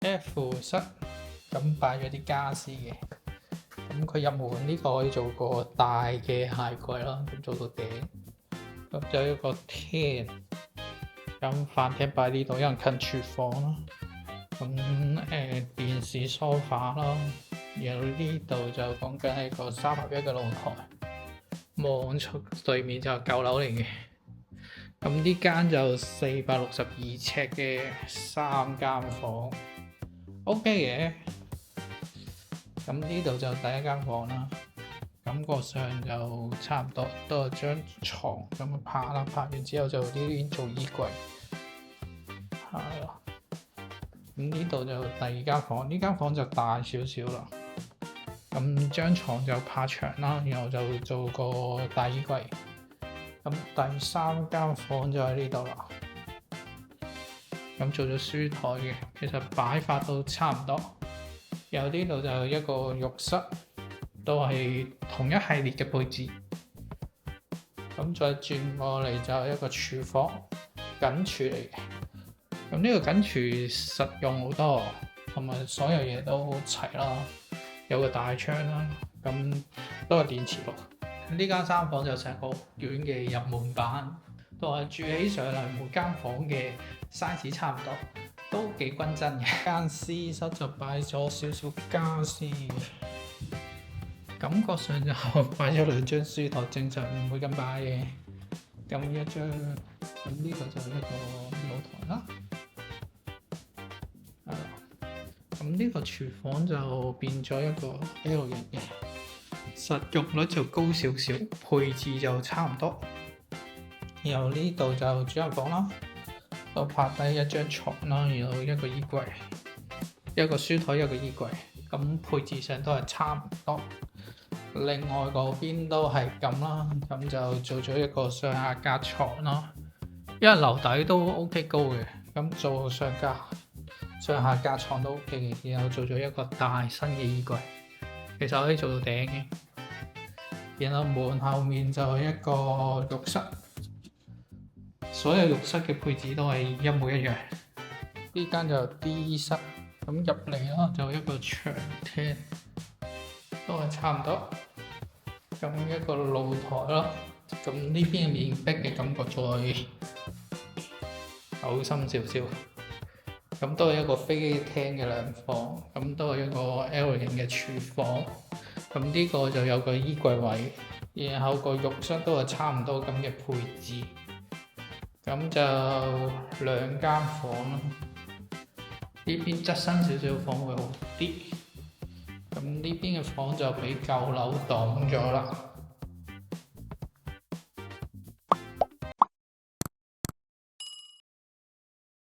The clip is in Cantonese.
F 室咁擺咗啲家私嘅，咁佢入門呢個可以做個大嘅鞋櫃啦，咁做到頂，咁就一個廳，咁飯廳擺呢度，因為近廚房啦。咁電視梳化啦，然後呢度就講緊係個3合1嘅露台，望出對面就係舊樓嚟嘅。咁呢間就462尺嘅3間房 ，OK 嘅。咁呢度就第一間房啦，感覺上就差唔多，都係張床咁拍啦，拍完之後就呢邊做衣櫃，係咯。咁呢度就第二間房，呢間房就大少少啦。咁張床就拍牆啦，然後就做個大衣櫃。咁第三間房就喺呢度啦。咁做咗書台嘅，其實擺法都差唔多。然後呢度就一個浴室，都係同一系列嘅配置。咁再轉過嚟就一個廚房，緊廚嚟嘅。咁呢個緊廚實用好多，同埋所有嘢都好齊啦。有個大窗啦，咁都係電磁爐。呢間3房就成個屋苑嘅入門版，都係住起上嚟每間房嘅 size 差唔多，都幾均真嘅。間私室就擺咗少少家私，感覺上就擺咗2張書台，正常唔會咁擺嘅。咁一張，咁呢個就一個露台啦。咁呢個廚房就變咗一個 L 型嘅，實用率就高少少，配置就差唔多。然後呢度就主人房啦，都拍低一張床啦，然後一個衣櫃，一個書台，一個衣櫃，咁配置上都係差唔多。另外嗰邊都係咁啦，咁就做咗一個上下格床啦，因為樓底都 OK 高嘅，咁做上下格床都 OK 嘅，然後做咗一個大新嘅衣櫃，其實可以做到頂嘅。然後門後面就係一個浴室，所有浴室嘅配置都係一模一樣。呢間就 D 室，咁入嚟啦就一個長廳，都係差唔多。咁一個露台啦，咁呢邊嘅面壁嘅感覺再厚深少少。咁都係一個飛機廳嘅2房，咁都係一個 L 型嘅廚房。咁呢個就有個衣櫃位，然後個浴室都係差唔多咁嘅配置。咁就2間房啦，呢邊側身少少房會好啲。咁呢邊嘅房就俾舊樓擋咗啦。